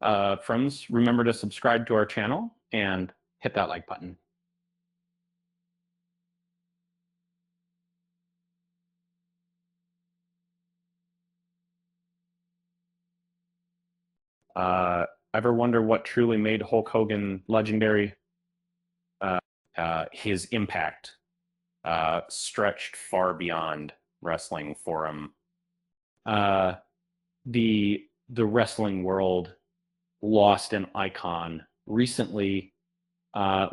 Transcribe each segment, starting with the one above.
Friends, remember to subscribe to our channel and hit that like button. Uh, Ever wonder what truly made Hulk Hogan legendary? Uh, his impact stretched far beyond wrestling for him. Uh, the wrestling world lost an icon recently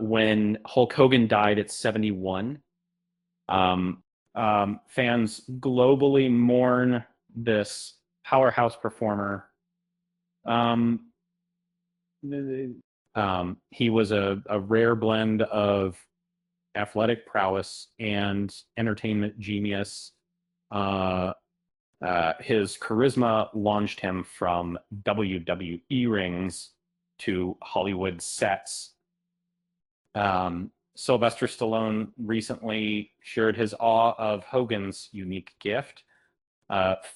when Hulk Hogan died at 71. Um, Fans globally mourn this powerhouse performer. Um, he was a rare blend of athletic prowess and entertainment genius. Uh, his charisma launched him from WWE rings to Hollywood sets. Sylvester Stallone recently shared his awe of Hogan's unique gift.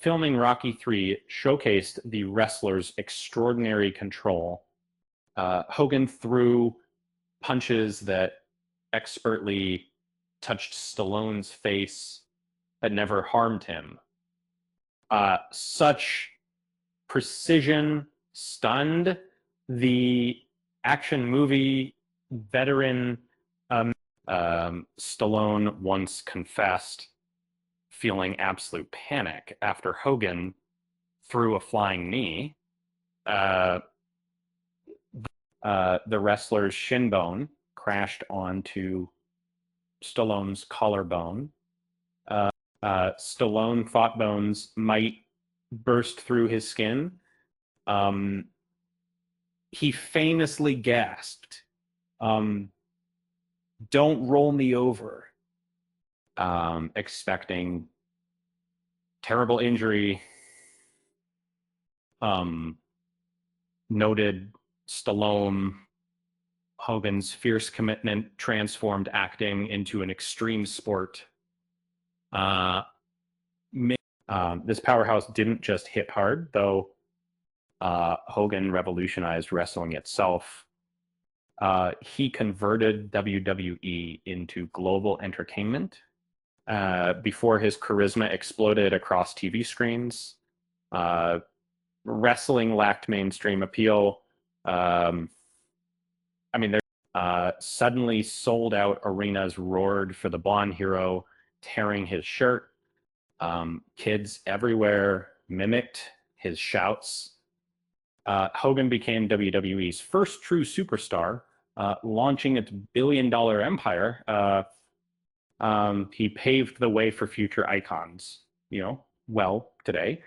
Filming Rocky III showcased the wrestler's extraordinary control. Hogan threw punches that expertly touched Stallone's face but never harmed him. Such precision stunned the action movie veteran. Stallone once confessed feeling absolute panic after Hogan threw a flying knee. Uh, the wrestler's shin bone crashed onto Stallone's collarbone. Stallone thought bones might burst through his skin. Um, he famously gasped, "Don't roll me over," expecting terrible injury. Um, Noted Stallone, Hogan's fierce commitment transformed acting into an extreme sport. Uh, this powerhouse didn't just hit hard, though. Hogan revolutionized wrestling itself. He converted WWE into global entertainment before his charisma exploded across TV screens. Uh, Wrestling lacked mainstream appeal. Um, I mean, suddenly sold out arenas roared for the Blonde Hero tearing his shirt. Kids everywhere mimicked his shouts. Hogan became WWE's first true superstar, launching its billion-dollar empire. He paved the way for future icons, today.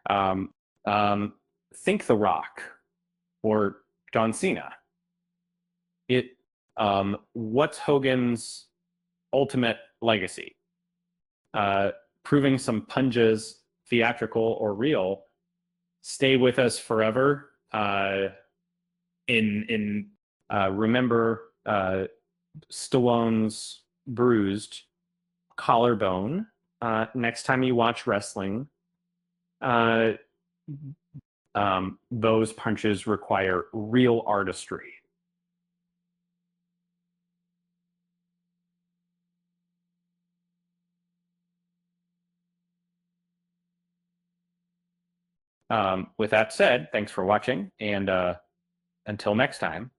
Um, um, think The Rock or John Cena. What's Hogan's ultimate legacy? Uh, Proving some punches, theatrical or real, stay with us forever. In Remember Stallone's bruised collarbone next time you watch wrestling. Uh, those punches require real artistry. With that said, thanks for watching, and until next time.